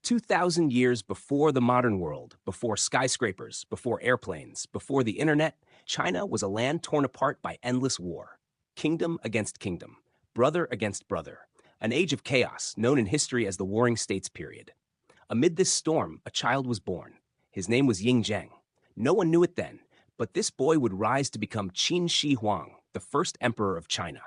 2,000 years before the modern world, before skyscrapers, before airplanes, before the internet, China was a land torn apart by endless war. Kingdom against kingdom, brother against brother, an age of chaos known in history as the Warring States period. Amid this storm, a child was born. His name was Ying Zheng. No one knew it then, but this boy would rise to become Qin Shi Huang, the first emperor of China,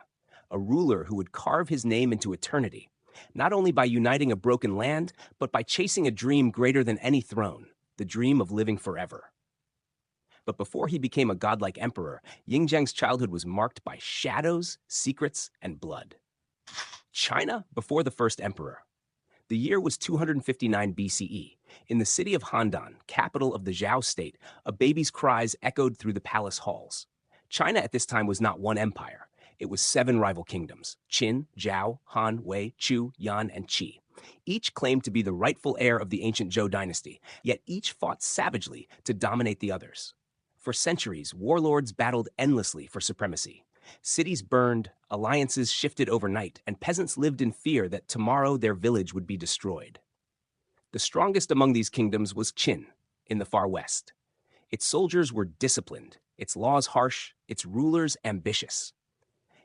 a ruler who would carve his name into eternity, not only by uniting a broken land, but by chasing a dream greater than any throne, the dream of living forever. But before he became a godlike emperor, Ying Zheng's childhood was marked by shadows, secrets, and blood. China before the first emperor. The year was 259 BCE. In the city of Handan, capital of the Zhao state, a baby's cries echoed through the palace halls. China at this time was not one empire. It was 7 rival kingdoms: Qin, Zhao, Han, Wei, Chu, Yan, and Qi. Each claimed to be the rightful heir of the ancient Zhou dynasty, yet each fought savagely to dominate the others. For centuries, warlords battled endlessly for supremacy. Cities burned, alliances shifted overnight, and peasants lived in fear that tomorrow their village would be destroyed. The strongest among these kingdoms was Qin, in the far west. Its soldiers were disciplined, its laws harsh, its rulers ambitious.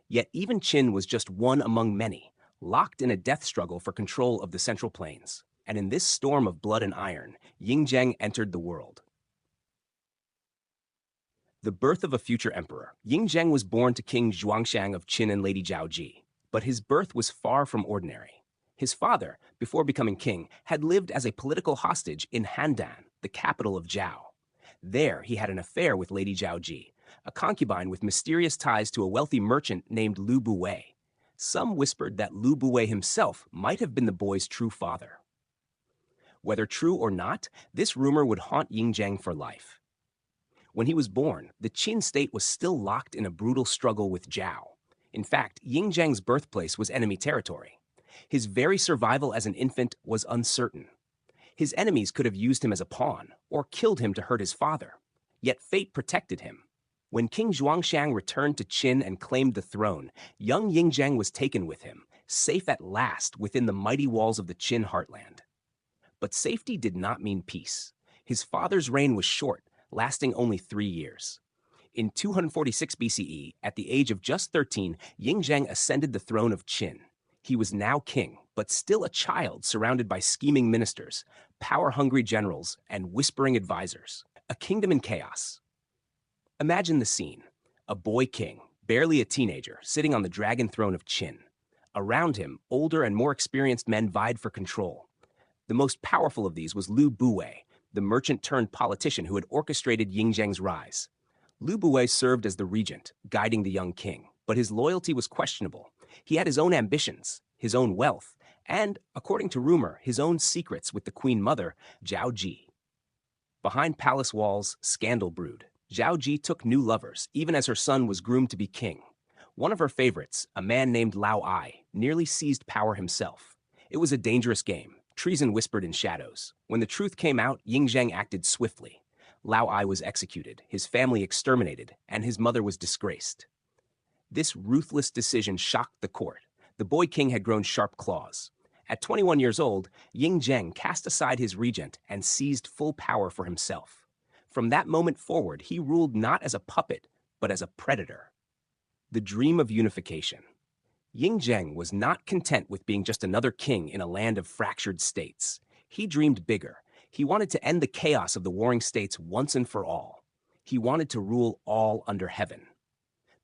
Yet even Qin was just one among many, locked in a death struggle for control of the Central Plains. And in this storm of blood and iron, Ying Zheng entered the world. The birth of a future emperor. Ying Zheng was born to King Zhuangshang of Qin and Lady Zhao Ji, but his birth was far from ordinary. His father, before becoming king, had lived as a political hostage in Handan, the capital of Zhao. There, he had an affair with Lady Zhao Ji, a concubine with mysterious ties to a wealthy merchant named Lu Buwei. Some whispered that Lu Buwei himself might have been the boy's true father. Whether true or not, this rumor would haunt Ying Zheng for life. When he was born, the Qin state was still locked in a brutal struggle with Zhao. In fact, Ying Zheng's birthplace was enemy territory. His very survival as an infant was uncertain. His enemies could have used him as a pawn or killed him to hurt his father. Yet fate protected him. When King Zhuangshang returned to Qin and claimed the throne, young Ying Zheng was taken with him, safe at last within the mighty walls of the Qin heartland. But safety did not mean peace. His father's reign was short, lasting only 3 years. In 246 BCE, at the age of just 13, Ying Zheng ascended the throne of Qin. He was now king, but still a child surrounded by scheming ministers, power-hungry generals, and whispering advisors. A kingdom in chaos. Imagine the scene. A boy king, barely a teenager, sitting on the dragon throne of Qin. Around him, older and more experienced men vied for control. The most powerful of these was Lu Buwei, the merchant-turned-politician who had orchestrated Ying Zheng's rise. Lu Buwei served as the regent, guiding the young king, but his loyalty was questionable. He had his own ambitions, his own wealth, and, according to rumor, his own secrets with the queen mother, Zhao Ji. Behind palace walls, scandal brewed. Zhao Ji took new lovers, even as her son was groomed to be king. One of her favorites, a man named Lao Ai, nearly seized power himself. It was a dangerous game. Treason whispered in shadows. When the truth came out, Ying Zheng acted swiftly. Lao Ai was executed, his family exterminated, and his mother was disgraced. This ruthless decision shocked the court. The boy king had grown sharp claws. At 21 years old, Ying Zheng cast aside his regent and seized full power for himself. From that moment forward, he ruled not as a puppet, but as a predator. The dream of unification. Ying Zheng was not content with being just another king in a land of fractured states. He dreamed bigger. He wanted to end the chaos of the warring states once and for all. He wanted to rule all under heaven.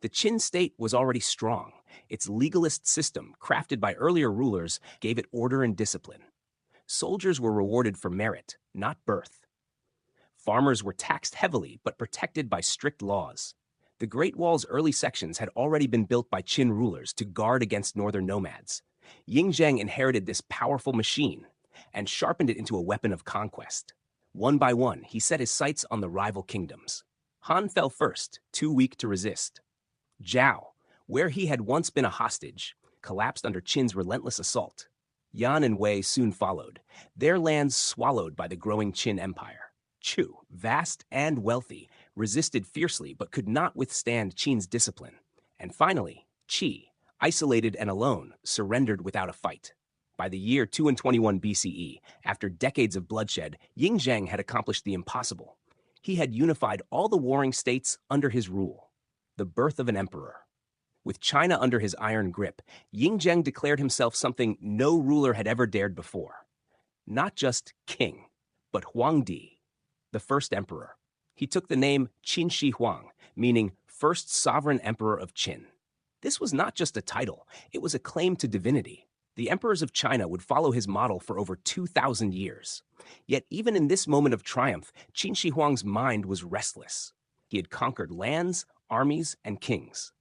The Qin state was already strong. Its legalist system, crafted by earlier rulers, gave it order and discipline. Soldiers were rewarded for merit, not birth. Farmers were taxed heavily, but protected by strict laws. The Great Wall's early sections had already been built by Qin rulers to guard against northern nomads. Ying Zheng inherited this powerful machine and sharpened it into a weapon of conquest. One by one, he set his sights on the rival kingdoms. Han fell first, too weak to resist. Zhao, where he had once been a hostage, collapsed under Qin's relentless assault. Yan and Wei soon followed, their lands swallowed by the growing Qin Empire. Chu, vast and wealthy, resisted fiercely but could not withstand Qin's discipline. And finally, Qi, isolated and alone, surrendered without a fight. By the year 221 BCE, after decades of bloodshed, Yin Zheng had accomplished the impossible. He had unified all the warring states under his rule. The birth of an emperor. With China under his iron grip, Yin Zheng declared himself something no ruler had ever dared before. Not just king, but Huangdi, the first emperor. He took the name Qin Shi Huang, meaning first sovereign emperor of Qin. This was not just a title, it was a claim to divinity. The emperors of China would follow his model for over 2,000 years. Yet even in this moment of triumph, Qin Shi Huang's mind was restless. He had conquered lands, armies, and kings.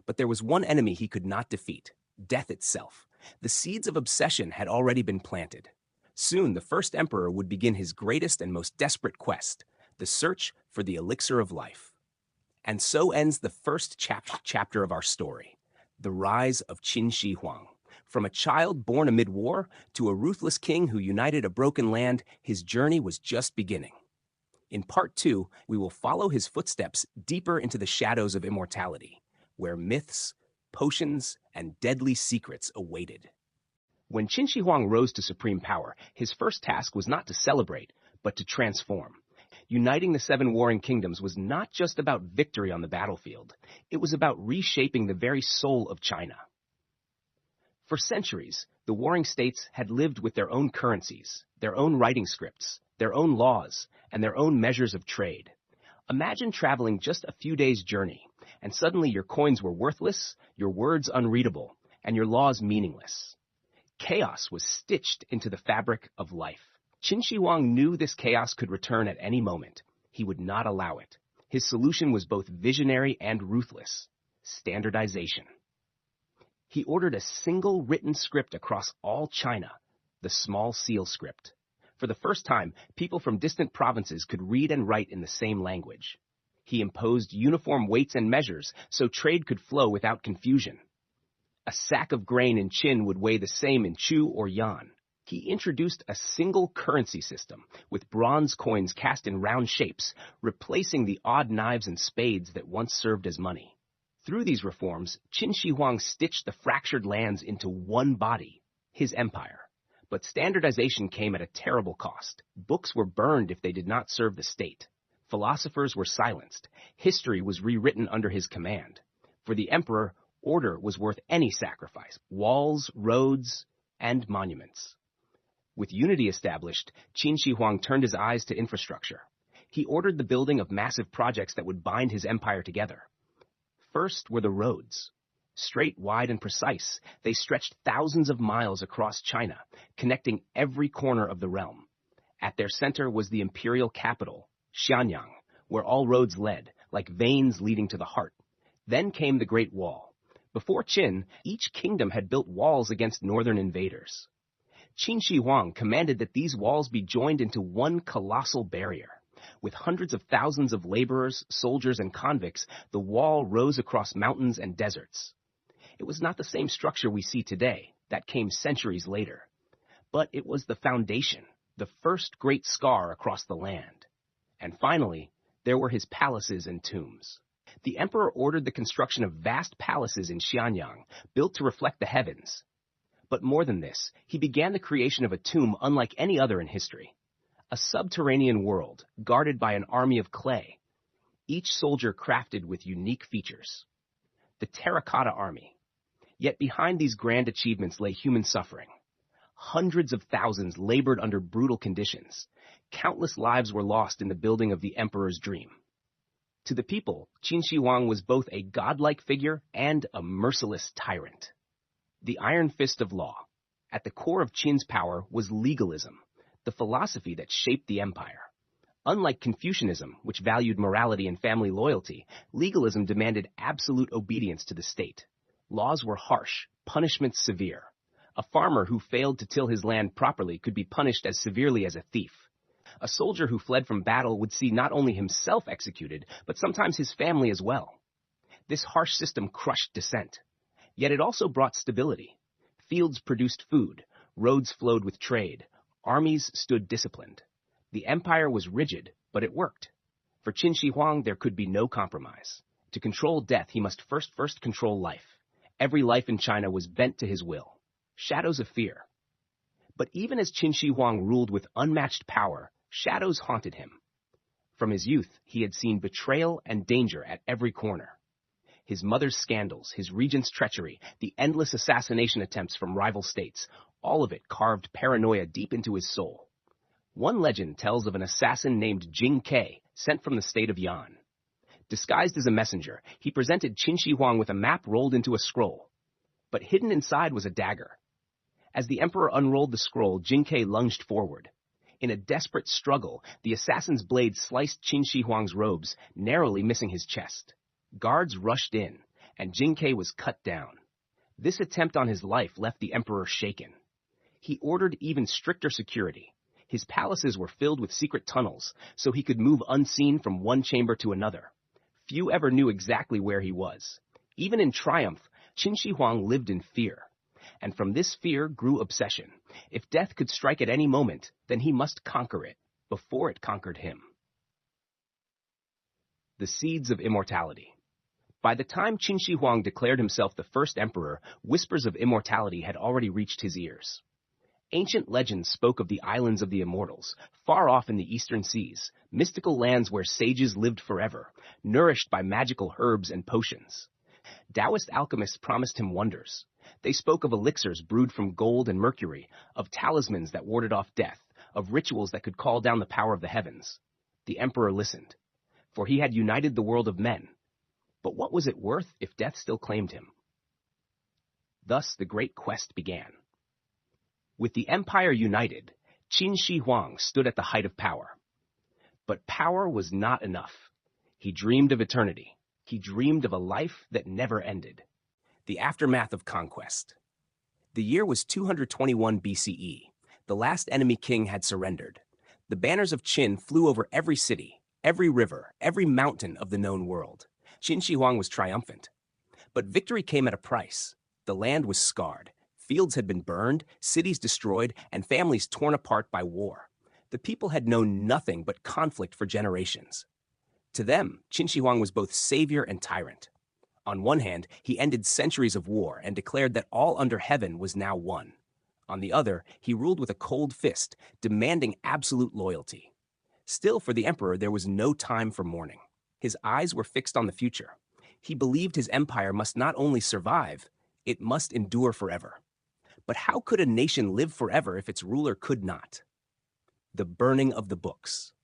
But there was one enemy he could not defeat: death itself. The seeds of obsession had already been planted. Soon the first emperor would begin his greatest and most desperate quest, the search for the Elixir of Life. And so ends the first chapter of our story, the rise of Qin Shi Huang. From a child born amid war to a ruthless king who united a broken land, his journey was just beginning. In part 2, we will follow his footsteps deeper into the shadows of immortality, where myths, potions, and deadly secrets awaited. When Qin Shi Huang rose to supreme power, his first task was not to celebrate, but to transform. Uniting the 7 warring kingdoms was not just about victory on the battlefield. It was about reshaping the very soul of China. For centuries, the warring states had lived with their own currencies, their own writing scripts, their own laws, and their own measures of trade. Imagine traveling just a few days' journey, and suddenly your coins were worthless, your words unreadable, and your laws meaningless. Chaos was stitched into the fabric of life. Qin Shi Huang knew this chaos could return at any moment. He would not allow it. His solution was both visionary and ruthless: standardization. He ordered a single written script across all China, the small seal script. For the first time, people from distant provinces could read and write in the same language. He imposed uniform weights and measures so trade could flow without confusion. A sack of grain in Qin would weigh the same in Chu or Yan. He introduced a single currency system, with bronze coins cast in round shapes, replacing the odd knives and spades that once served as money. Through these reforms, Qin Shi Huang stitched the fractured lands into one body, his empire. But standardization came at a terrible cost. Books were burned if they did not serve the state. Philosophers were silenced. History was rewritten under his command. For the emperor, order was worth any sacrifice: walls, roads, and monuments. With unity established, Qin Shi Huang turned his eyes to infrastructure. He ordered the building of massive projects that would bind his empire together. First were the roads. Straight, wide, and precise, they stretched thousands of miles across China, connecting every corner of the realm. At their center was the imperial capital, Xianyang, where all roads led, like veins leading to the heart. Then came the Great Wall. Before Qin, each kingdom had built walls against northern invaders. Qin Shi Huang commanded that these walls be joined into one colossal barrier. With hundreds of thousands of laborers, soldiers, and convicts, the wall rose across mountains and deserts. It was not the same structure we see today. That came centuries later. But it was the foundation, the first great scar across the land. And finally, there were his palaces and tombs. The emperor ordered the construction of vast palaces in Xianyang, built to reflect the heavens. But more than this, he began the creation of a tomb unlike any other in history. A subterranean world, guarded by an army of clay, each soldier crafted with unique features. The Terracotta Army. Yet behind these grand achievements lay human suffering. Hundreds of thousands labored under brutal conditions. Countless lives were lost in the building of the emperor's dream. To the people, Qin Shi Huang was both a godlike figure and a merciless tyrant. The iron fist of law. At the core of Qin's power was legalism, the philosophy that shaped the empire. Unlike Confucianism, which valued morality and family loyalty, legalism demanded absolute obedience to the state. Laws were harsh, punishments severe. A farmer who failed to till his land properly could be punished as severely as a thief. A soldier who fled from battle would see not only himself executed, but sometimes his family as well. This harsh system crushed dissent. Yet it also brought stability. Fields produced food, roads flowed with trade, armies stood disciplined. The empire was rigid, but it worked. For Qin Shi Huang, there could be no compromise. To control death, he must first control life. Every life in China was bent to his will. Shadows of fear. But even as Qin Shi Huang ruled with unmatched power, shadows haunted him. From his youth, he had seen betrayal and danger at every corner. His mother's scandals, his regent's treachery, the endless assassination attempts from rival states, all of it carved paranoia deep into his soul. One legend tells of an assassin named Jing Ke, sent from the state of Yan. Disguised as a messenger, he presented Qin Shi Huang with a map rolled into a scroll. But hidden inside was a dagger. As the emperor unrolled the scroll, Jing Ke lunged forward. In a desperate struggle, the assassin's blade sliced Qin Shi Huang's robes, narrowly missing his chest. Guards rushed in, and Jing Ke was cut down. This attempt on his life left the emperor shaken. He ordered even stricter security. His palaces were filled with secret tunnels, so he could move unseen from one chamber to another. Few ever knew exactly where he was. Even in triumph, Qin Shi Huang lived in fear. And from this fear grew obsession. If death could strike at any moment, then he must conquer it, before it conquered him. The seeds of immortality. By the time Qin Shi Huang declared himself the first emperor, whispers of immortality had already reached his ears. Ancient legends spoke of the islands of the immortals, far off in the eastern seas, mystical lands where sages lived forever, nourished by magical herbs and potions. Taoist alchemists promised him wonders. They spoke of elixirs brewed from gold and mercury, of talismans that warded off death, of rituals that could call down the power of the heavens. The emperor listened, for he had united the world of men. But what was it worth if death still claimed him? Thus the great quest began. With the empire united, Qin Shi Huang stood at the height of power. But power was not enough. He dreamed of eternity. He dreamed of a life that never ended. The aftermath of conquest. The year was 221 BCE. The last enemy king had surrendered. The banners of Qin flew over every city, every river, every mountain of the known world. Qin Shi Huang was triumphant. But victory came at a price. The land was scarred. Fields had been burned, cities destroyed, and families torn apart by war. The people had known nothing but conflict for generations. To them, Qin Shi Huang was both savior and tyrant. On one hand, he ended centuries of war and declared that all under heaven was now one. On the other, he ruled with a cold fist, demanding absolute loyalty. Still, for the emperor, there was no time for mourning. His eyes were fixed on the future. He believed his empire must not only survive, it must endure forever. But how could a nation live forever if its ruler could not? The burning of the books.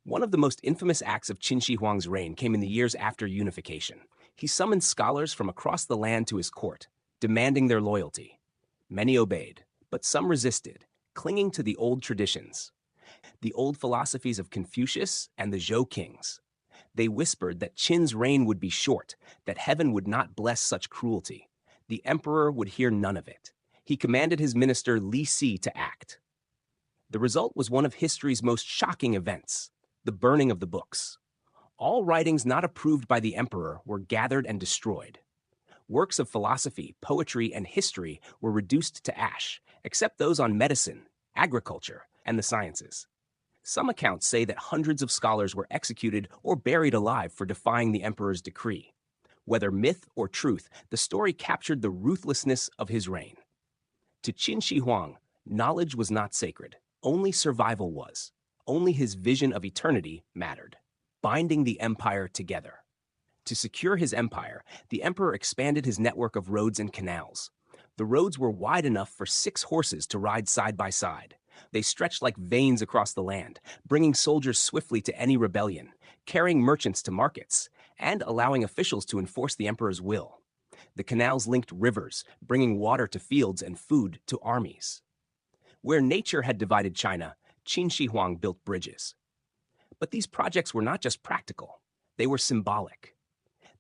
One of the most infamous acts of Qin Shi Huang's reign came in the years after unification. He summoned scholars from across the land to his court, demanding their loyalty. Many obeyed, but some resisted, clinging to the old traditions, the old philosophies of Confucius and the Zhou kings. They whispered that Qin's reign would be short, that heaven would not bless such cruelty. The emperor would hear none of it. He commanded his minister Li Si to act. The result was one of history's most shocking events, the burning of the books. All writings not approved by the emperor were gathered and destroyed. Works of philosophy, poetry, and history were reduced to ash, except those on medicine, agriculture, and the sciences. Some accounts say that hundreds of scholars were executed or buried alive for defying the emperor's decree. Whether myth or truth, the story captured the ruthlessness of his reign. To Qin Shi Huang, knowledge was not sacred. Only survival was. Only his vision of eternity mattered, binding the empire together. To secure his empire, the emperor expanded his network of roads and canals. The roads were wide enough for 6 horses to ride side by side. They stretched like veins across the land, bringing soldiers swiftly to any rebellion, carrying merchants to markets, and allowing officials to enforce the emperor's will. The canals linked rivers, bringing water to fields and food to armies. Where nature had divided China, Qin Shi Huang built bridges. But these projects were not just practical, they were symbolic.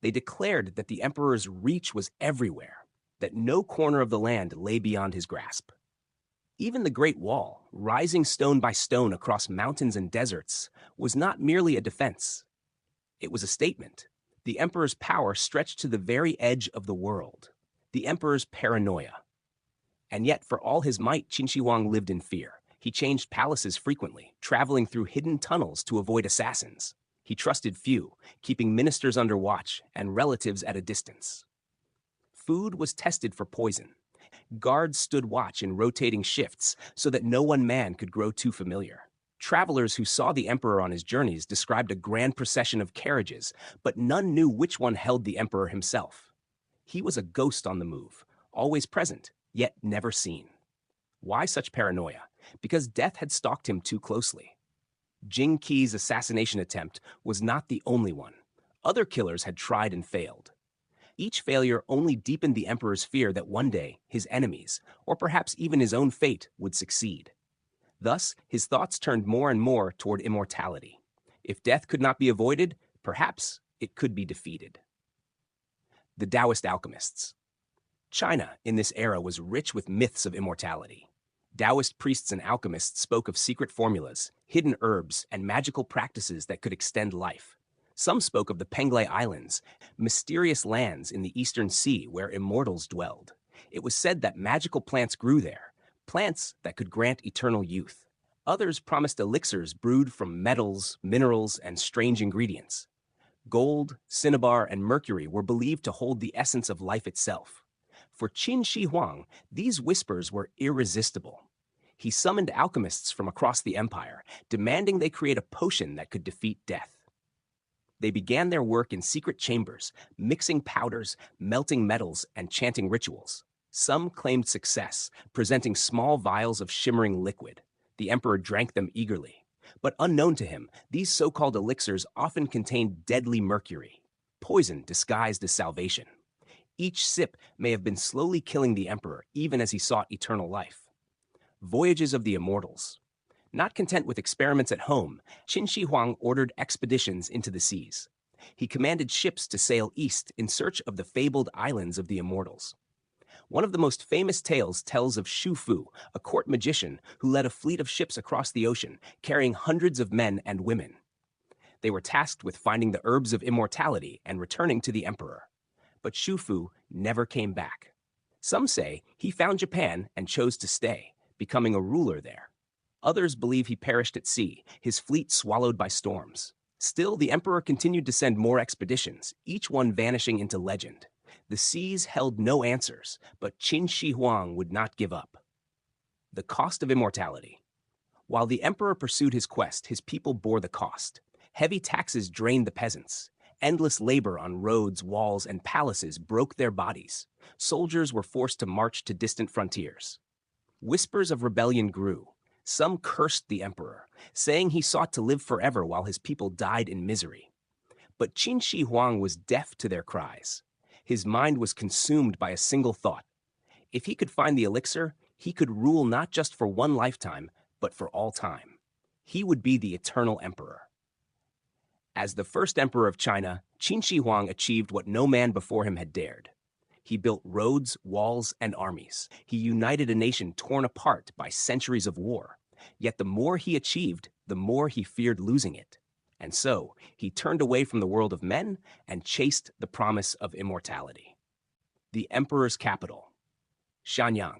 They declared that the emperor's reach was everywhere, that no corner of the land lay beyond his grasp. Even the Great Wall, rising stone by stone across mountains and deserts, was not merely a defense. It was a statement. The emperor's power stretched to the very edge of the world. The emperor's paranoia. And yet, for all his might, Qin Shi Huang lived in fear. He changed palaces frequently, traveling through hidden tunnels to avoid assassins. He trusted few, keeping ministers under watch and relatives at a distance. Food was tested for poison. Guards stood watch in rotating shifts so that no one man could grow too familiar. Travelers who saw the emperor on his journeys described a grand procession of carriages, but none knew which one held the emperor himself. He was a ghost on the move, always present, yet never seen. Why such paranoia? Because death had stalked him too closely. Jing Qi's assassination attempt was not the only one. Other killers had tried and failed. Each failure only deepened the emperor's fear that one day his enemies, or perhaps even his own fate, would succeed. Thus, his thoughts turned more and more toward immortality. If death could not be avoided, perhaps it could be defeated. The Taoist alchemists. China, in this era, was rich with myths of immortality. Taoist priests and alchemists spoke of secret formulas, hidden herbs, and magical practices that could extend life. Some spoke of the Penglai Islands, mysterious lands in the Eastern Sea where immortals dwelled. It was said that magical plants grew there, plants that could grant eternal youth. Others promised elixirs brewed from metals, minerals, and strange ingredients. Gold, cinnabar, and mercury were believed to hold the essence of life itself. For Qin Shi Huang, these whispers were irresistible. He summoned alchemists from across the empire, demanding they create a potion that could defeat death. They began their work in secret chambers, mixing powders, melting metals, and chanting rituals. Some claimed success, presenting small vials of shimmering liquid. The emperor drank them eagerly. But unknown to him, these so-called elixirs often contained deadly mercury, poison disguised as salvation. Each sip may have been slowly killing the emperor, even as he sought eternal life. Voyages of the Immortals. Not content with experiments at home, Qin Shi Huang ordered expeditions into the seas. He commanded ships to sail east in search of the fabled islands of the Immortals. One of the most famous tales tells of Shu Fu, a court magician who led a fleet of ships across the ocean, carrying hundreds of men and women. They were tasked with finding the herbs of immortality and returning to the emperor. But Shu Fu never came back. Some say he found Japan and chose to stay, becoming a ruler there. Others believe he perished at sea, his fleet swallowed by storms. Still, the emperor continued to send more expeditions, each one vanishing into legend. The seas held no answers, but Qin Shi Huang would not give up. The cost of immortality. While the emperor pursued his quest, his people bore the cost. Heavy taxes drained the peasants. Endless labor on roads, walls, and palaces broke their bodies. Soldiers were forced to march to distant frontiers. Whispers of rebellion grew. Some cursed the emperor, saying he sought to live forever while his people died in misery. But Qin Shi Huang was deaf to their cries. His mind was consumed by a single thought. If he could find the elixir, he could rule not just for one lifetime, but for all time. He would be the eternal emperor. As the first emperor of China, Qin Shi Huang achieved what no man before him had dared. He built roads, walls, and armies. He united a nation torn apart by centuries of war. Yet the more he achieved, the more he feared losing it. And so, he turned away from the world of men and chased the promise of immortality. The emperor's capital, Shanyang.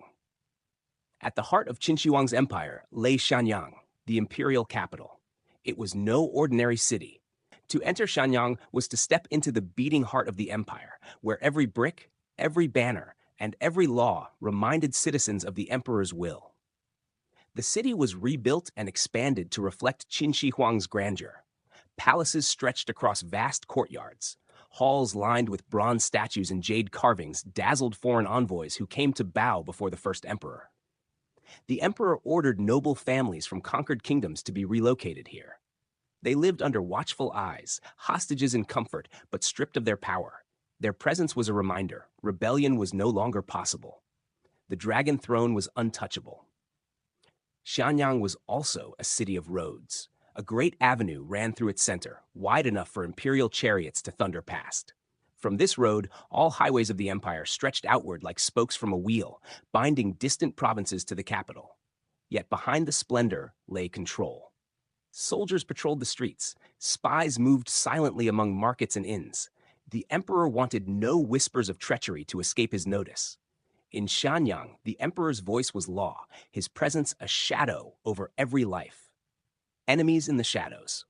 At the heart of Qin Shi Huang's empire lay Shanyang, the imperial capital. It was no ordinary city. To enter Shanyang was to step into the beating heart of the empire, where every brick, every banner, and every law reminded citizens of the emperor's will. The city was rebuilt and expanded to reflect Qin Shi Huang's grandeur. Palaces stretched across vast courtyards. Halls lined with bronze statues and jade carvings dazzled foreign envoys who came to bow before the first emperor. The emperor ordered noble families from conquered kingdoms to be relocated here. They lived under watchful eyes, hostages in comfort, but stripped of their power. Their presence was a reminder. Rebellion was no longer possible. The dragon throne was untouchable. Shanyang was also a city of roads. A great avenue ran through its center, wide enough for imperial chariots to thunder past. From this road, all highways of the empire stretched outward like spokes from a wheel, binding distant provinces to the capital. Yet behind the splendor lay control. Soldiers patrolled the streets. Spies moved silently among markets and inns. The emperor wanted no whispers of treachery to escape his notice. In Shanyang, the emperor's voice was law, his presence a shadow over every life. Enemies in the shadows.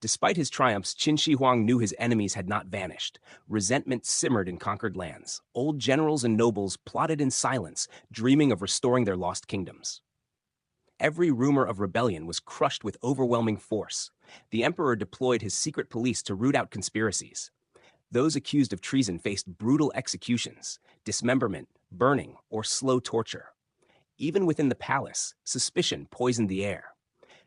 Despite his triumphs, Qin Shi Huang knew his enemies had not vanished. Resentment simmered in conquered lands. Old generals and nobles plotted in silence, dreaming of restoring their lost kingdoms. Every rumor of rebellion was crushed with overwhelming force. The emperor deployed his secret police to root out conspiracies. Those accused of treason faced brutal executions, dismemberment, burning, or slow torture. Even within the palace, suspicion poisoned the air.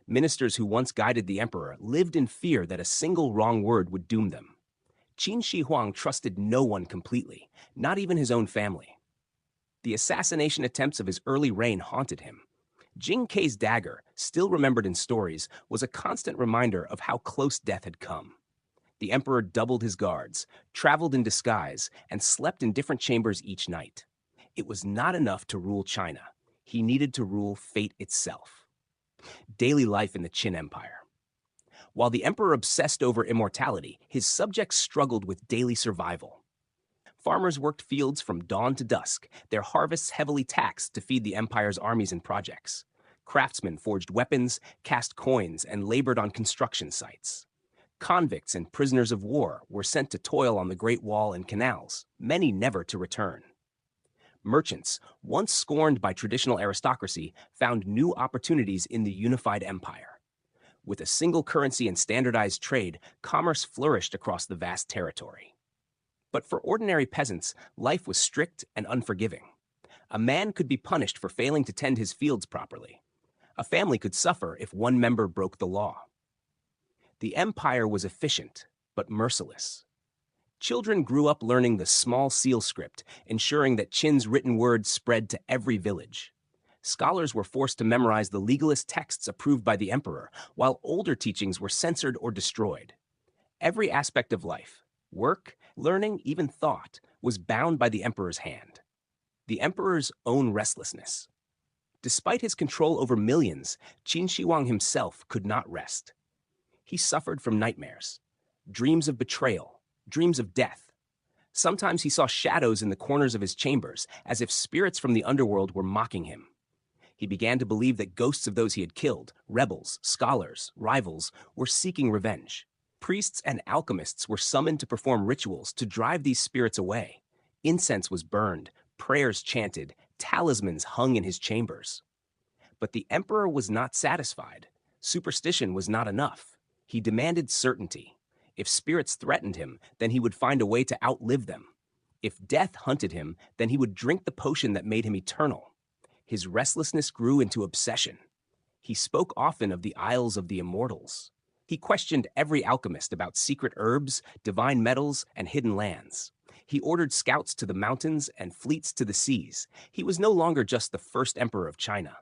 Ministers who once guided the emperor lived in fear that a single wrong word would doom them. Qin Shi Huang trusted no one completely, not even his own family. The assassination attempts of his early reign haunted him. Jing Kei's dagger, still remembered in stories, was a constant reminder of how close death had come. The emperor doubled his guards, traveled in disguise, and slept in different chambers each night. It was not enough to rule China. He needed to rule fate itself. Daily life in the Qin Empire. While the emperor obsessed over immortality, his subjects struggled with daily survival. Farmers worked fields from dawn to dusk, their harvests heavily taxed to feed the empire's armies and projects. Craftsmen forged weapons, cast coins, and labored on construction sites. Convicts and prisoners of war were sent to toil on the Great Wall and canals, many never to return. Merchants, once scorned by traditional aristocracy, found new opportunities in the unified empire. With a single currency and standardized trade, commerce flourished across the vast territory. But for ordinary peasants, life was strict and unforgiving. A man could be punished for failing to tend his fields properly. A family could suffer if one member broke the law. The empire was efficient, but merciless. Children grew up learning the small seal script, ensuring that Qin's written word spread to every village. Scholars were forced to memorize the legalist texts approved by the emperor, while older teachings were censored or destroyed. Every aspect of life, work, learning, even thought, was bound by the emperor's hand. The emperor's own restlessness. Despite his control over millions, Qin Shi Huang himself could not rest. He suffered from nightmares, dreams of betrayal, dreams of death. Sometimes he saw shadows in the corners of his chambers, as if spirits from the underworld were mocking him. He began to believe that ghosts of those he had killed, rebels, scholars, rivals, were seeking revenge. Priests and alchemists were summoned to perform rituals to drive these spirits away. Incense was burned, prayers chanted, talismans hung in his chambers. But the emperor was not satisfied. Superstition was not enough. He demanded certainty. If spirits threatened him, then he would find a way to outlive them. If death hunted him, then he would drink the potion that made him eternal. His restlessness grew into obsession. He spoke often of the Isles of the Immortals. He questioned every alchemist about secret herbs, divine metals, and hidden lands. He ordered scouts to the mountains and fleets to the seas. He was no longer just the first emperor of China.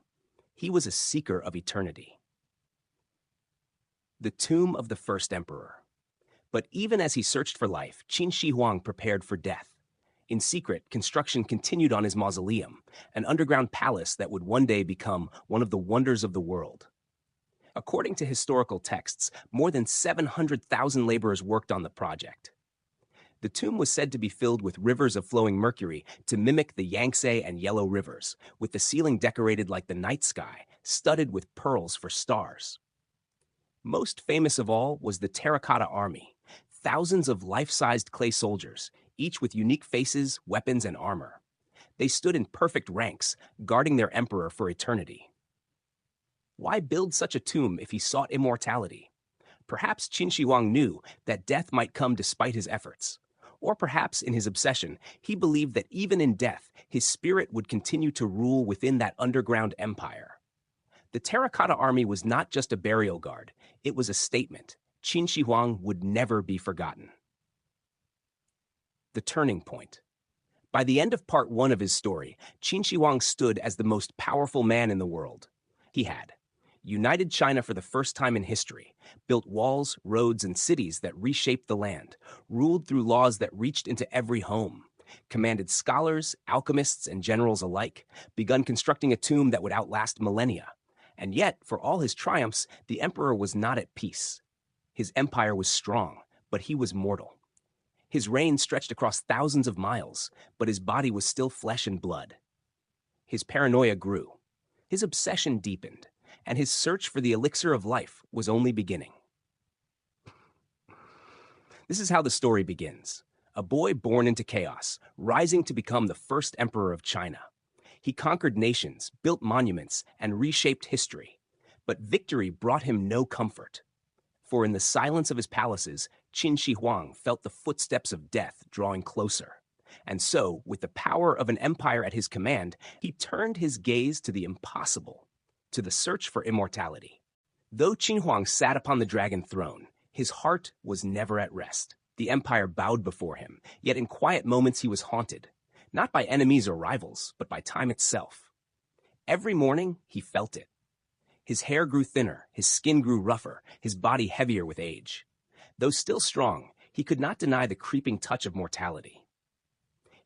He was a seeker of eternity. The tomb of the first emperor. But even as he searched for life, Qin Shi Huang prepared for death. In secret, construction continued on his mausoleum, an underground palace that would one day become one of the wonders of the world. According to historical texts, more than 700,000 laborers worked on the project. The tomb was said to be filled with rivers of flowing mercury to mimic the Yangtze and Yellow rivers, with the ceiling decorated like the night sky, studded with pearls for stars. Most famous of all was the Terracotta Army, thousands of life-sized clay soldiers, each with unique faces, weapons, and armor. They stood in perfect ranks, guarding their emperor for eternity. Why build such a tomb if he sought immortality? Perhaps Qin Shi Huang knew that death might come despite his efforts. Or perhaps in his obsession, he believed that even in death, his spirit would continue to rule within that underground empire. The Terracotta Army was not just a burial guard, it was a statement. Qin Shi Huang would never be forgotten. The turning point. By the end of part 1 of his story, Qin Shi Huang stood as the most powerful man in the world. He had united China for the first time in history, built walls, roads, and cities that reshaped the land, ruled through laws that reached into every home, commanded scholars, alchemists, and generals alike, begun constructing a tomb that would outlast millennia. And yet, for all his triumphs, the emperor was not at peace. His empire was strong, but he was mortal. His reign stretched across thousands of miles, but his body was still flesh and blood. His paranoia grew. His obsession deepened, and his search for the elixir of life was only beginning. This is how the story begins. A boy born into chaos, rising to become the first emperor of China. He conquered nations, built monuments, and reshaped history. But victory brought him no comfort. For in the silence of his palaces, Qin Shi Huang felt the footsteps of death drawing closer. And so, with the power of an empire at his command, he turned his gaze to the impossible, to the search for immortality. Though Qin Huang sat upon the dragon throne, his heart was never at rest. The empire bowed before him, yet in quiet moments he was haunted, not by enemies or rivals, but by time itself. Every morning he felt it. His hair grew thinner, his skin grew rougher, his body heavier with age. Though still strong, he could not deny the creeping touch of mortality.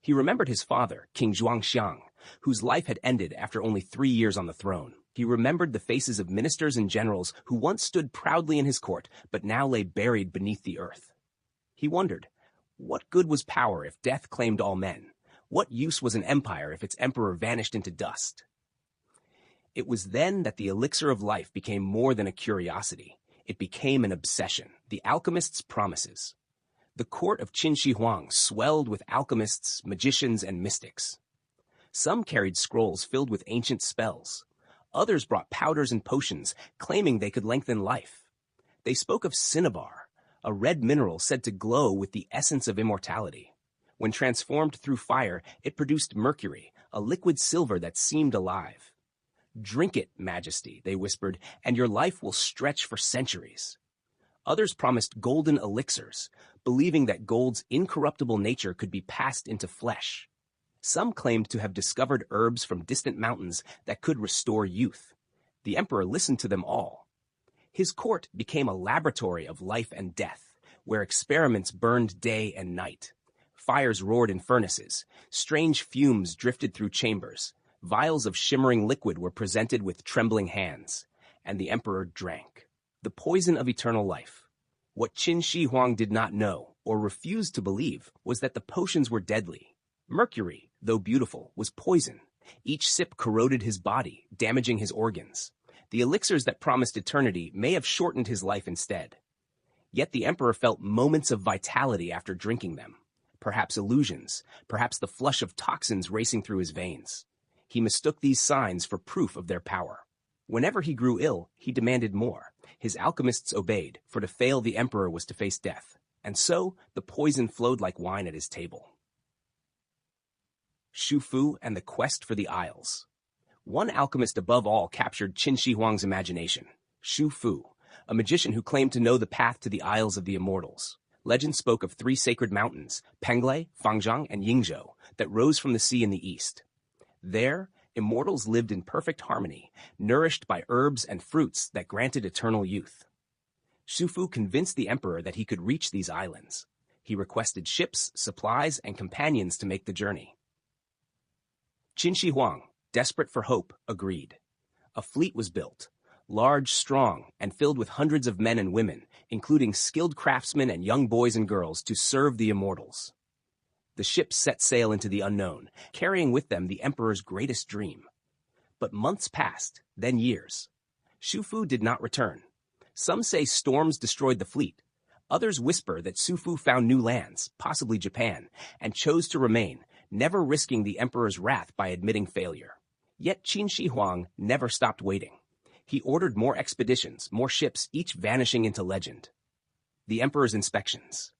He remembered his father, King Zhuangxiang, whose life had ended after only 3 years on the throne. He remembered the faces of ministers and generals who once stood proudly in his court, but now lay buried beneath the earth. He wondered, what good was power if death claimed all men? What use was an empire if its emperor vanished into dust? It was then that the Elixir of Life became more than a curiosity. It became an obsession, the alchemist's promises. The court of Qin Shi Huang swelled with alchemists, magicians, and mystics. Some carried scrolls filled with ancient spells. Others brought powders and potions, claiming they could lengthen life. They spoke of cinnabar, a red mineral said to glow with the essence of immortality. When transformed through fire, it produced mercury, a liquid silver that seemed alive. "Drink it, Majesty," they whispered, "and your life will stretch for centuries." Others promised golden elixirs, believing that gold's incorruptible nature could be passed into flesh. Some claimed to have discovered herbs from distant mountains that could restore youth. The emperor listened to them all. His court became a laboratory of life and death, where experiments burned day and night. Fires roared in furnaces, strange fumes drifted through chambers, vials of shimmering liquid were presented with trembling hands, and the emperor drank. The poison of eternal life. What Qin Shi Huang did not know, or refused to believe, was that the potions were deadly. Mercury, though beautiful, was poison. Each sip corroded his body, damaging his organs. The elixirs that promised eternity may have shortened his life instead. Yet the emperor felt moments of vitality after drinking them. Perhaps illusions, perhaps the flush of toxins racing through his veins. He mistook these signs for proof of their power. Whenever he grew ill, he demanded more. His alchemists obeyed, for to fail the emperor was to face death. And so, the poison flowed like wine at his table. Xu Fu and the Quest for the Isles. One alchemist above all captured Qin Shi Huang's imagination. Xu Fu, a magician who claimed to know the path to the Isles of the Immortals. Legend spoke of 3 sacred mountains, Penglai, Fangzhang, and Yingzhou, that rose from the sea in the east. There, immortals lived in perfect harmony, nourished by herbs and fruits that granted eternal youth. Xu Fu convinced the emperor that he could reach these islands. He requested ships, supplies, and companions to make the journey. Qin Shi Huang, desperate for hope, agreed. A fleet was built, large, strong, and filled with hundreds of men and women, including skilled craftsmen and young boys and girls, to serve the immortals. The ships set sail into the unknown, carrying with them the emperor's greatest dream. But months passed, then years. Xu Fu did not return. Some say storms destroyed the fleet. Others whisper that Xu Fu found new lands, possibly Japan, and chose to remain, never risking the emperor's wrath by admitting failure. Yet Qin Shi Huang never stopped waiting. He ordered more expeditions, more ships, each vanishing into legend. The emperor's inspections.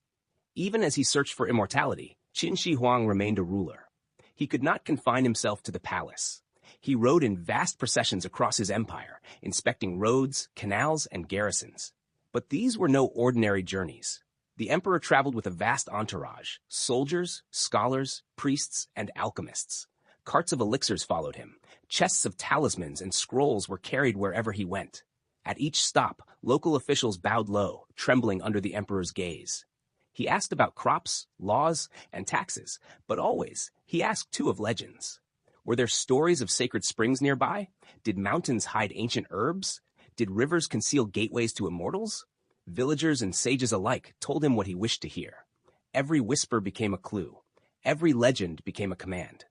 Even as he searched for immortality, Qin Shi Huang remained a ruler. He could not confine himself to the palace. He rode in vast processions across his empire, inspecting roads, canals, and garrisons. But these were no ordinary journeys. The emperor traveled with a vast entourage, soldiers, scholars, priests, and alchemists. Carts of elixirs followed him. Chests of talismans and scrolls were carried wherever he went. At each stop, local officials bowed low, trembling under the emperor's gaze. He asked about crops, laws, and taxes, but always, he asked too of legends. Were there stories of sacred springs nearby? Did mountains hide ancient herbs? Did rivers conceal gateways to immortals? Villagers and sages alike told him what he wished to hear. Every whisper became a clue. Every legend became a command.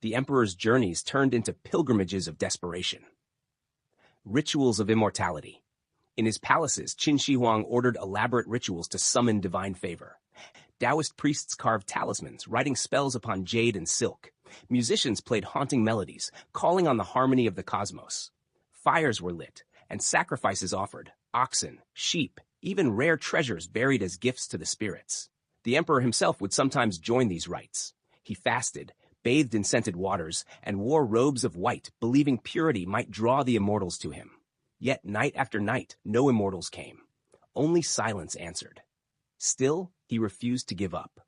The emperor's journeys turned into pilgrimages of desperation. Rituals of immortality. In his palaces, Qin Shi Huang ordered elaborate rituals to summon divine favor. Taoist priests carved talismans, writing spells upon jade and silk. Musicians played haunting melodies, calling on the harmony of the cosmos. Fires were lit, and sacrifices offered, oxen, sheep, even rare treasures buried as gifts to the spirits. The emperor himself would sometimes join these rites. He fasted, bathed in scented waters, and wore robes of white, believing purity might draw the immortals to him. Yet night after night, no immortals came. Only silence answered. Still, he refused to give up.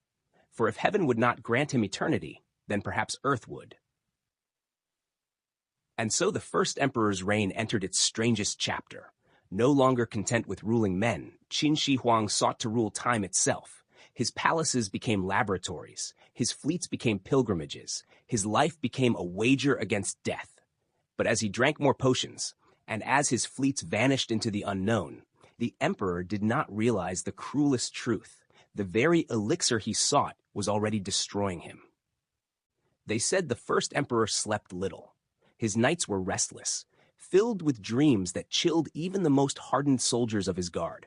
For if heaven would not grant him eternity, then perhaps earth would. And so the first emperor's reign entered its strangest chapter. No longer content with ruling men, Qin Shi Huang sought to rule time itself. His palaces became laboratories. His fleets became pilgrimages. His life became a wager against death. But as he drank more potions, and as his fleets vanished into the unknown, the emperor did not realize the cruelest truth. The very elixir he sought was already destroying him. They said the first emperor slept little. His nights were restless, filled with dreams that chilled even the most hardened soldiers of his guard.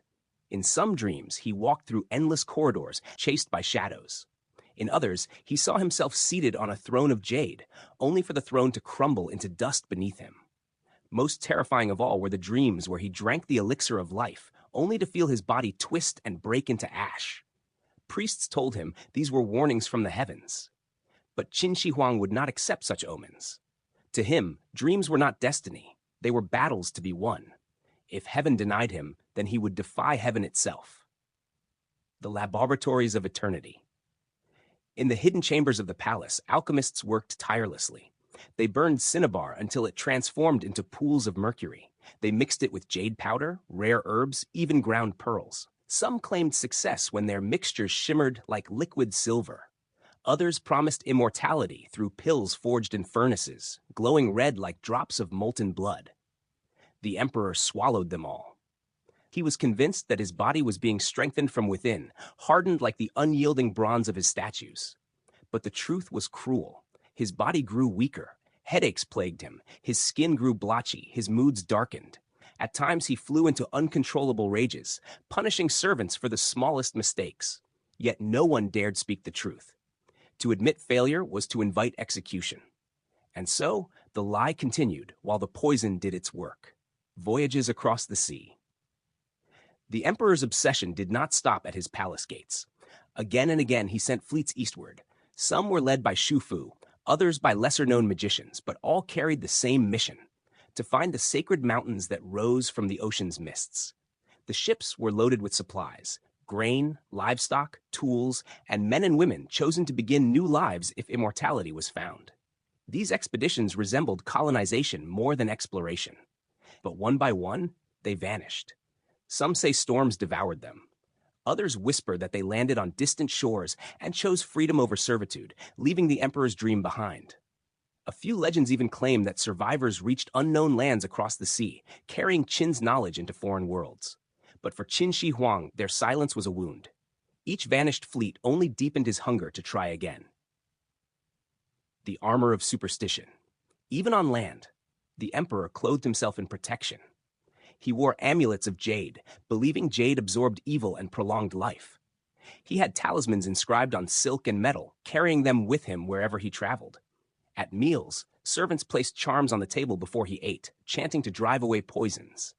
In some dreams, he walked through endless corridors, chased by shadows. In others, he saw himself seated on a throne of jade, only for the throne to crumble into dust beneath him. Most terrifying of all were the dreams where he drank the elixir of life, only to feel his body twist and break into ash. Priests told him these were warnings from the heavens. But Qin Shi Huang would not accept such omens. To him, dreams were not destiny. They were battles to be won. If heaven denied him, then he would defy heaven itself. The laboratories of eternity. In the hidden chambers of the palace, alchemists worked tirelessly. They burned cinnabar until it transformed into pools of mercury. They mixed it with jade powder, rare herbs, even ground pearls. Some claimed success when their mixtures shimmered like liquid silver. Others promised immortality through pills forged in furnaces, glowing red like drops of molten blood. The emperor swallowed them all. He was convinced that his body was being strengthened from within, hardened like the unyielding bronze of his statues. But the truth was cruel. His body grew weaker. Headaches plagued him. His skin grew blotchy. His moods darkened. At times he flew into uncontrollable rages, punishing servants for the smallest mistakes. Yet no one dared speak the truth. To admit failure was to invite execution. And so the lie continued while the poison did its work. Voyages across the sea. The emperor's obsession did not stop at his palace gates. Again and again he sent fleets eastward. Some were led by Shu Fu, others by lesser-known magicians, but all carried the same mission: to find the sacred mountains that rose from the ocean's mists. The ships were loaded with supplies: grain, livestock, tools, and men and women chosen to begin new lives if immortality was found. These expeditions resembled colonization more than exploration. But one by one, they vanished. Some say storms devoured them. Others whisper that they landed on distant shores and chose freedom over servitude, leaving the emperor's dream behind. A few legends even claim that survivors reached unknown lands across the sea, carrying Qin's knowledge into foreign worlds. But for Qin Shi Huang, their silence was a wound. Each vanished fleet only deepened his hunger to try again. The armor of superstition. Even on land, the emperor clothed himself in protection. He wore amulets of jade, believing jade absorbed evil and prolonged life. He had talismans inscribed on silk and metal, carrying them with him wherever he traveled. At meals, servants placed charms on the table before he ate, chanting to drive away poisons.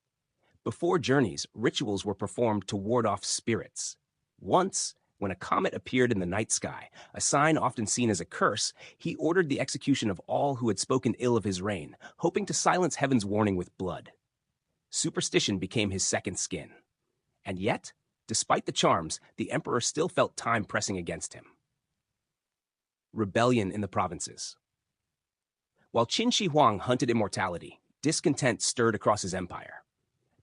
Before journeys, rituals were performed to ward off spirits. Once, when a comet appeared in the night sky, a sign often seen as a curse, he ordered the execution of all who had spoken ill of his reign, hoping to silence heaven's warning with blood. Superstition became his second skin. And yet, despite the charms, the emperor still felt time pressing against him. Rebellion in the provinces. While Qin Shi Huang hunted immortality, discontent stirred across his empire.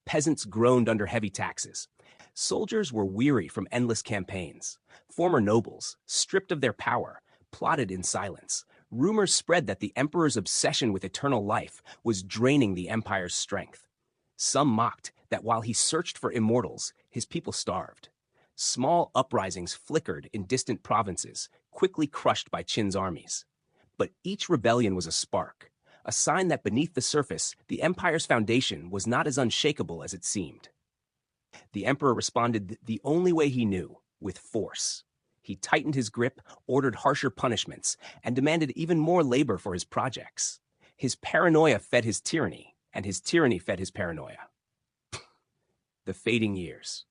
Peasants groaned under heavy taxes. Soldiers were weary from endless campaigns. Former nobles, stripped of their power, plotted in silence. Rumors spread that the emperor's obsession with eternal life was draining the empire's strength. Some mocked that while he searched for immortals, his people starved. Small uprisings flickered in distant provinces, quickly crushed by Qin's armies. But each rebellion was a spark, a sign that beneath the surface, the empire's foundation was not as unshakable as it seemed. The emperor responded the only way he knew, with force. He tightened his grip, ordered harsher punishments, and demanded even more labor for his projects. His paranoia fed his tyranny, and his tyranny fed his paranoia. The fading years.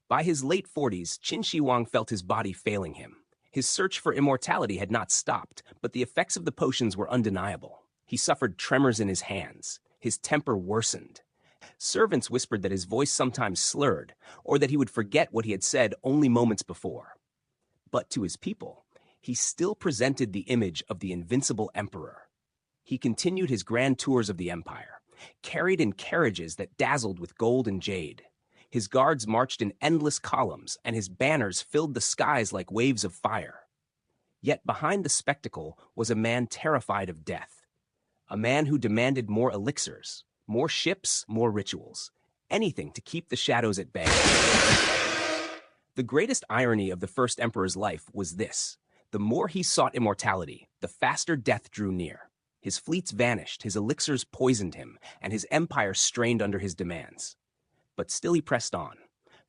By his late 40s, Qin Shi Huang felt his body failing him. His search for immortality had not stopped, but the effects of the potions were undeniable. He suffered tremors in his hands. His temper worsened. Servants whispered that his voice sometimes slurred, or that he would forget what he had said only moments before. But to his people, he still presented the image of the invincible emperor. He continued his grand tours of the empire, carried in carriages that dazzled with gold and jade. His guards marched in endless columns, and his banners filled the skies like waves of fire. Yet behind the spectacle was a man terrified of death, a man who demanded more elixirs, more ships, more rituals, anything to keep the shadows at bay. The greatest irony of the first emperor's life was this: the more he sought immortality, the faster death drew near. His fleets vanished, his elixirs poisoned him, and his empire strained under his demands. But still he pressed on,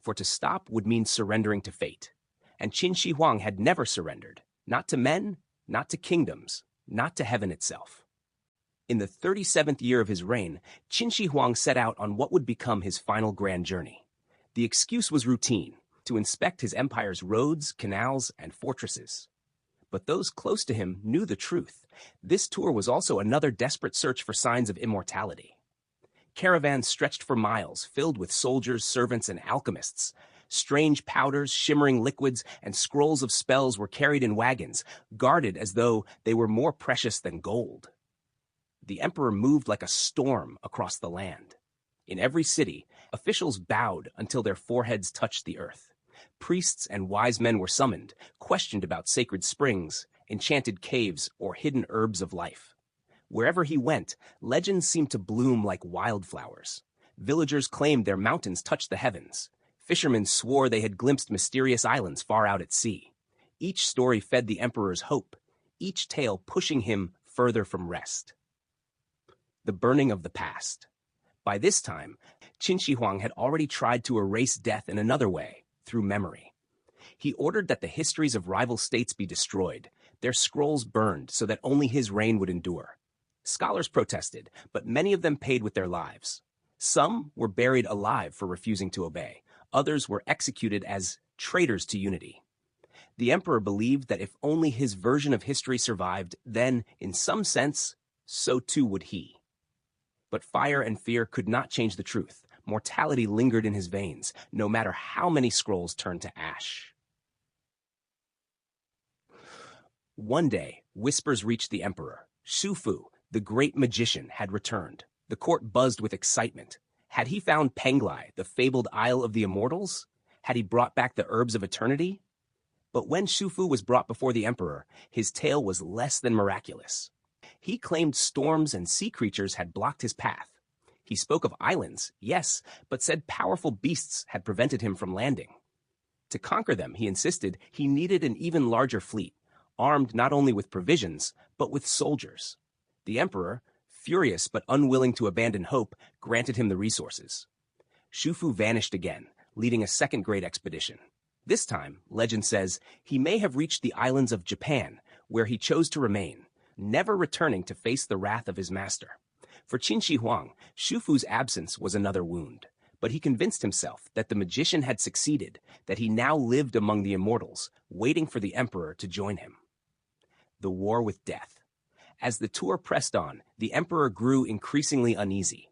for to stop would mean surrendering to fate. And Qin Shi Huang had never surrendered, not to men, not to kingdoms, not to heaven itself. In the 37th year of his reign, Qin Shi Huang set out on what would become his final grand journey. The excuse was routine, to inspect his empire's roads, canals, and fortresses. But those close to him knew the truth. This tour was also another desperate search for signs of immortality. Caravans stretched for miles, filled with soldiers, servants, and alchemists. Strange powders, shimmering liquids, and scrolls of spells were carried in wagons, guarded as though they were more precious than gold. The emperor moved like a storm across the land. In every city, officials bowed until their foreheads touched the earth. Priests and wise men were summoned, questioned about sacred springs, enchanted caves, or hidden herbs of life. Wherever he went, legends seemed to bloom like wildflowers. Villagers claimed their mountains touched the heavens. Fishermen swore they had glimpsed mysterious islands far out at sea. Each story fed the emperor's hope, each tale pushing him further from rest. The burning of the past. By this time, Qin Shi Huang had already tried to erase death in another way, through memory. He ordered that the histories of rival states be destroyed, their scrolls burned so that only his reign would endure. Scholars protested, but many of them paid with their lives. Some were buried alive for refusing to obey. Others were executed as traitors to unity. The emperor believed that if only his version of history survived, then, in some sense, so too would he. But fire and fear could not change the truth. Mortality lingered in his veins, no matter how many scrolls turned to ash. One day, whispers reached the emperor. Xu Fu, the great magician, had returned. The court buzzed with excitement. Had he found Penglai, the fabled Isle of the Immortals? Had he brought back the herbs of eternity? But when Xu Fu was brought before the emperor, his tale was less than miraculous. He claimed storms and sea creatures had blocked his path. He spoke of islands, yes, but said powerful beasts had prevented him from landing. To conquer them, he insisted, he needed an even larger fleet, armed not only with provisions, but with soldiers. The emperor, furious but unwilling to abandon hope, granted him the resources. Xu Fu vanished again, leading a second great expedition. This time, legend says, he may have reached the islands of Japan, where he chose to remain, never returning to face the wrath of his master. For Qin Shi Huang, Xu Fu's absence was another wound, but he convinced himself that the magician had succeeded, that he now lived among the immortals, waiting for the emperor to join him. The war with death. As the tour pressed on, the emperor grew increasingly uneasy.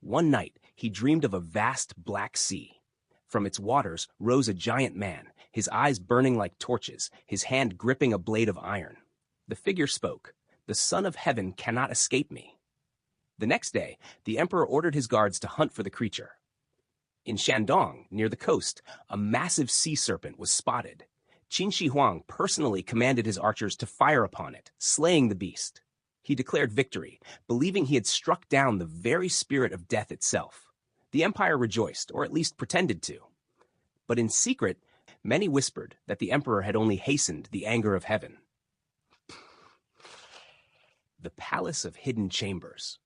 One night, he dreamed of a vast black sea. From its waters rose a giant man, his eyes burning like torches, his hand gripping a blade of iron. The figure spoke, "The Son of Heaven cannot escape me." The next day, the emperor ordered his guards to hunt for the creature. In Shandong, near the coast, a massive sea serpent was spotted. Qin Shi Huang personally commanded his archers to fire upon it, slaying the beast. He declared victory, believing he had struck down the very spirit of death itself. The empire rejoiced, or at least pretended to. But in secret, many whispered that the emperor had only hastened the anger of heaven. the Palace of Hidden Chambers.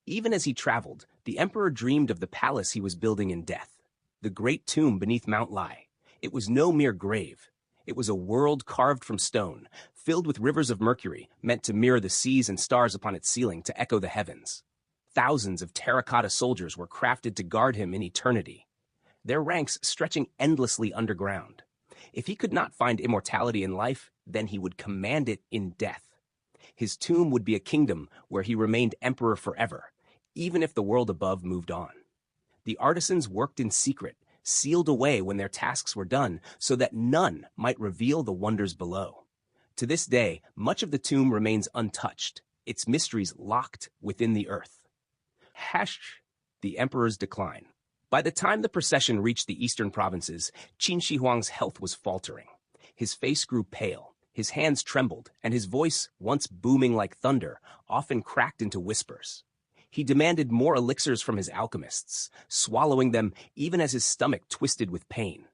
Even as he traveled, the emperor dreamed of the palace he was building in death, the great tomb beneath Mount Lai. It was no mere grave. It was a world carved from stone, filled with rivers of mercury, meant to mirror the seas and stars upon its ceiling to echo the heavens. Thousands of terracotta soldiers were crafted to guard him in eternity, their ranks stretching endlessly underground. If he could not find immortality in life, then he would command it in death. His tomb would be a kingdom where he remained emperor forever, even if the world above moved on. The artisans worked in secret, sealed away when their tasks were done, so that none might reveal the wonders below. To this day, much of the tomb remains untouched, its mysteries locked within the earth. The emperor's decline. By the time the procession reached the eastern provinces, Qin Shi Huang's health was faltering. His face grew pale, his hands trembled, and his voice, once booming like thunder, often cracked into whispers. He demanded more elixirs from his alchemists, swallowing them even as his stomach twisted with pain.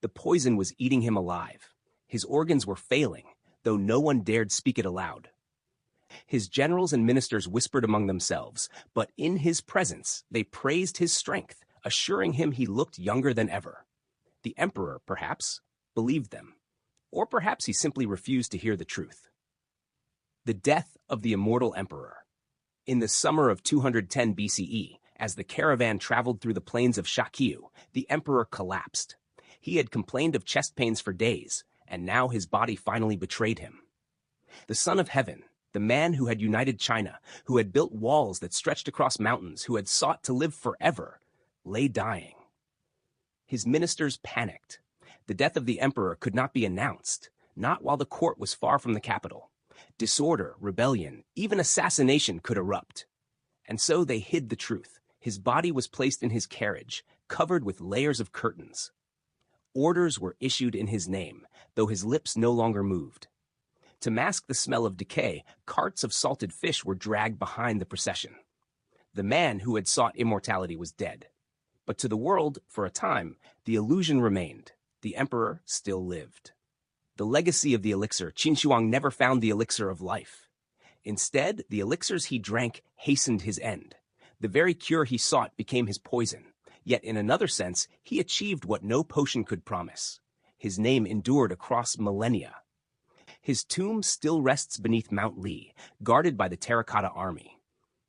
The poison was eating him alive. His organs were failing, though no one dared speak it aloud. His generals and ministers whispered among themselves, but in his presence they praised his strength, assuring him he looked younger than ever. The emperor, perhaps, believed them, or perhaps he simply refused to hear the truth. The death of the immortal emperor. In the summer of 210 BCE, as the caravan traveled through the plains of Shaqiu, the emperor collapsed. He had complained of chest pains for days, and now his body finally betrayed him. The Son of Heaven, the man who had united China, who had built walls that stretched across mountains, who had sought to live forever, lay dying. His ministers panicked. The death of the emperor could not be announced, not while the court was far from the capital. Disorder, rebellion, even assassination could erupt. And so they hid the truth. His body was placed in his carriage, covered with layers of curtains. Orders were issued in his name, though his lips no longer moved. To mask the smell of decay, carts of salted fish were dragged behind the procession. The man who had sought immortality was dead. But to the world, for a time, the illusion remained. The emperor still lived. The legacy of the elixir, Qin Shi Huang never found the elixir of life. Instead, the elixirs he drank hastened his end. The very cure he sought became his poison. Yet in another sense, he achieved what no potion could promise. His name endured across millennia. His tomb still rests beneath Mount Li, guarded by the Terracotta Army.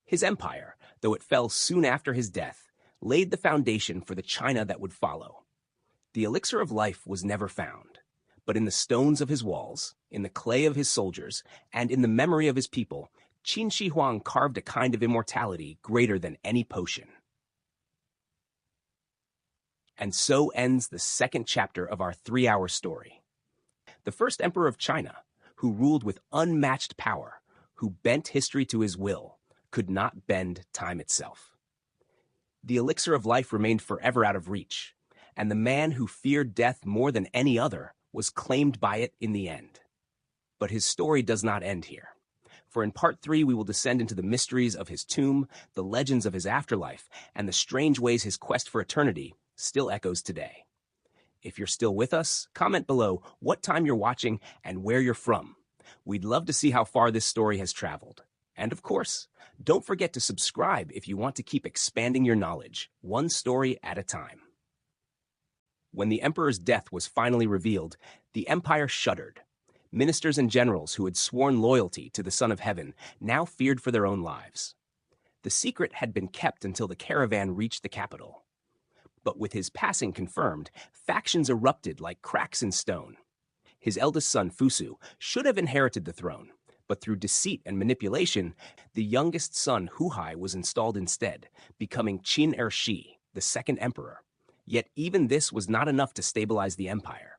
His empire, though it fell soon after his death, laid the foundation for the China that would follow. The elixir of life was never found. But in the stones of his walls, in the clay of his soldiers, and in the memory of his people, Qin Shi Huang carved a kind of immortality greater than any potion. And so ends the second chapter of our 3-hour story. The first emperor of China, who ruled with unmatched power, who bent history to his will, could not bend time itself. The elixir of life remained forever out of reach, and the man who feared death more than any other was claimed by it in the end. But his story does not end here. For in part 3, we will descend into the mysteries of his tomb, the legends of his afterlife, and the strange ways his quest for eternity still echoes today. If you're still with us, comment below what time you're watching and where you're from. We'd love to see how far this story has traveled. And of course, don't forget to subscribe if you want to keep expanding your knowledge, one story at a time. When the emperor's death was finally revealed, the empire shuddered. Ministers and generals who had sworn loyalty to the Son of Heaven now feared for their own lives. The secret had been kept until the caravan reached the capital. But with his passing confirmed, factions erupted like cracks in stone. His eldest son, Fusu, should have inherited the throne, but through deceit and manipulation, the youngest son, Huhai, was installed instead, becoming Qin Shi, the second emperor. Yet even this was not enough to stabilize the empire.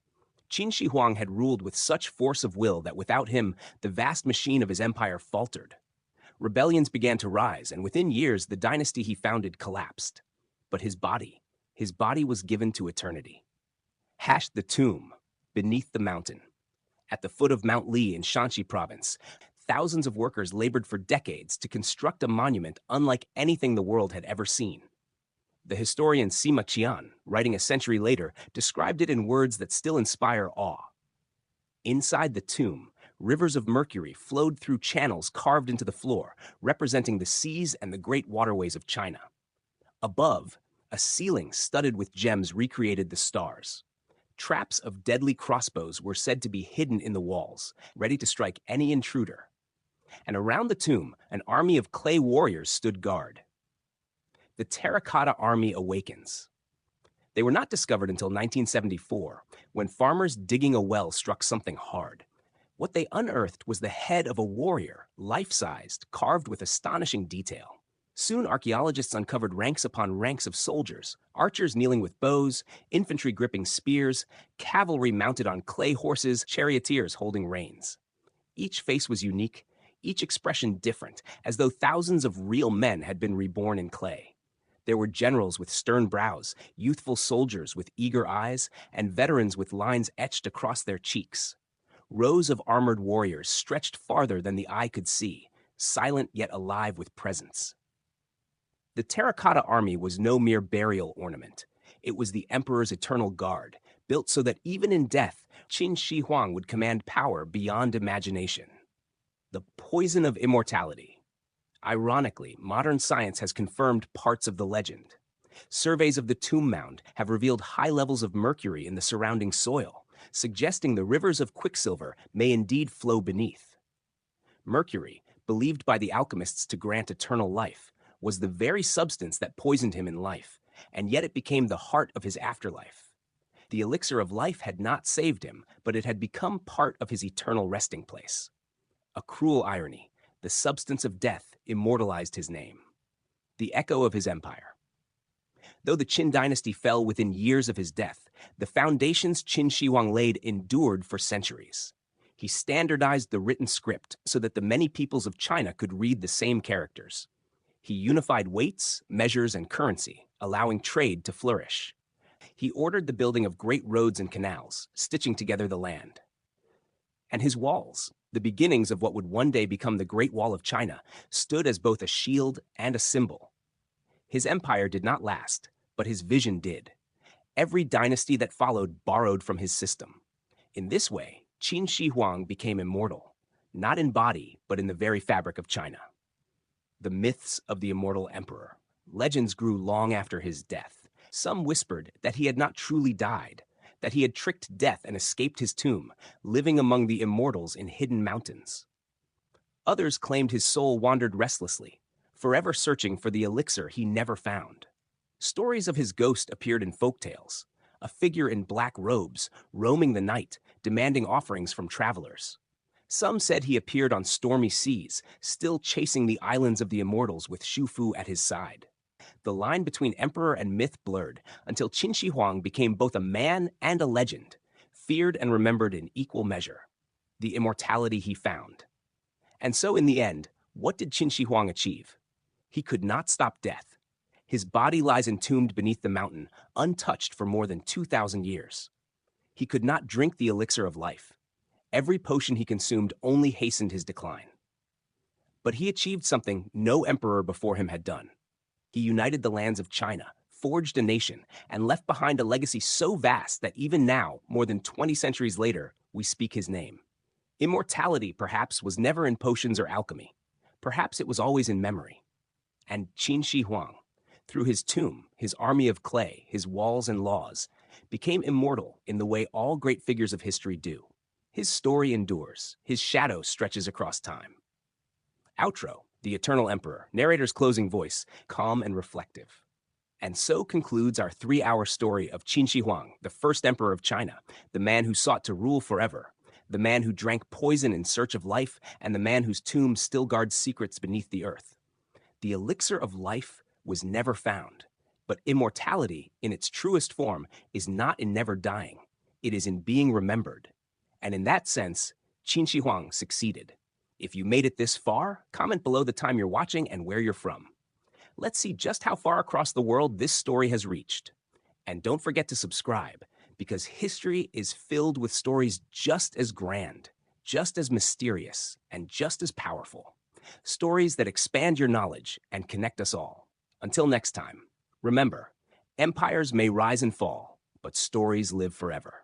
Qin Shi Huang had ruled with such force of will that without him, the vast machine of his empire faltered. Rebellions began to rise, and within years, the dynasty he founded collapsed. But his body was given to eternity. The tomb, beneath the mountain. At the foot of Mount Li in Shanxi province, thousands of workers labored for decades to construct a monument unlike anything the world had ever seen. The historian Sima Qian, writing a century later, described it in words that still inspire awe. Inside the tomb, Rivers of mercury flowed through channels carved into the floor, representing the seas and the great waterways of China. Above, a ceiling studded with gems recreated the stars. Traps of deadly crossbows were said to be hidden in the walls, ready to strike any intruder. And around the tomb, an army of clay warriors stood guard. The Terracotta Army awakens. They were not discovered until 1974, when farmers digging a well struck something hard. What they unearthed was the head of a warrior, life-sized, carved with astonishing detail. Soon archaeologists uncovered ranks upon ranks of soldiers, archers kneeling with bows, infantry gripping spears, cavalry mounted on clay horses, charioteers holding reins. Each face was unique, each expression different, as though thousands of real men had been reborn in clay. There were generals with stern brows, youthful soldiers with eager eyes, and veterans with lines etched across their cheeks. Rows of armored warriors stretched farther than the eye could see, silent yet alive with presence. The Terracotta Army was no mere burial ornament. It was the emperor's eternal guard, built so that even in death, Qin Shi Huang would command power beyond imagination. The poison of immortality. Ironically, modern science has confirmed parts of the legend. Surveys of the tomb mound have revealed high levels of mercury in the surrounding soil, suggesting the rivers of quicksilver may indeed flow beneath. Mercury, believed by the alchemists to grant eternal life, was the very substance that poisoned him in life, and yet it became the heart of his afterlife. The elixir of life had not saved him, but it had become part of his eternal resting place. A cruel irony, the substance of death immortalized his name. The echo of his empire. Though the Qin dynasty fell within years of his death, the foundations Qin Shi Huang laid endured for centuries. He standardized the written script so that the many peoples of China could read the same characters. He unified weights, measures, and currency, allowing trade to flourish. He ordered the building of great roads and canals, stitching together the land. And his walls, the beginnings of what would one day become the Great Wall of China, stood as both a shield and a symbol. His empire did not last, but his vision did. Every dynasty that followed borrowed from his system. In this way, Qin Shi Huang became immortal, not in body, but in the very fabric of China. The myths of the immortal emperor. Legends grew long after his death. Some whispered that he had not truly died, that he had tricked death and escaped his tomb, living among the immortals in hidden mountains. Others claimed his soul wandered restlessly, forever searching for the elixir he never found. Stories of his ghost appeared in folktales, a figure in black robes, roaming the night, demanding offerings from travelers. Some said he appeared on stormy seas, still chasing the islands of the immortals with Shu Fu at his side. The line between emperor and myth blurred until Qin Shi Huang became both a man and a legend, feared and remembered in equal measure. The immortality he found. And so in the end, what did Qin Shi Huang achieve? He could not stop death. His body lies entombed beneath the mountain, untouched for more than 2,000 years. He could not drink the elixir of life. Every potion he consumed only hastened his decline. But he achieved something no emperor before him had done. He united the lands of China, forged a nation, and left behind a legacy so vast that even now, more than 20 centuries later, we speak his name. Immortality, perhaps, was never in potions or alchemy. Perhaps it was always in memory. And Qin Shi Huang, through his tomb, his army of clay, his walls and laws, became immortal in the way all great figures of history do. His story endures. His shadow stretches across time. Outro, the Eternal Emperor, narrator's closing voice, calm and reflective. And so concludes our 3-hour story of Qin Shi Huang, the first emperor of China, the man who sought to rule forever, the man who drank poison in search of life, and the man whose tomb still guards secrets beneath the earth. The elixir of life was never found, but immortality, in its truest form, is not in never dying. It is in being remembered. And in that sense, Qin Shi Huang succeeded. If you made it this far, comment below the time you're watching and where you're from. Let's see just how far across the world this story has reached. And don't forget to subscribe, because history is filled with stories just as grand, just as mysterious, and just as powerful. Stories that expand your knowledge and connect us all. Until next time, remember, empires may rise and fall, but stories live forever.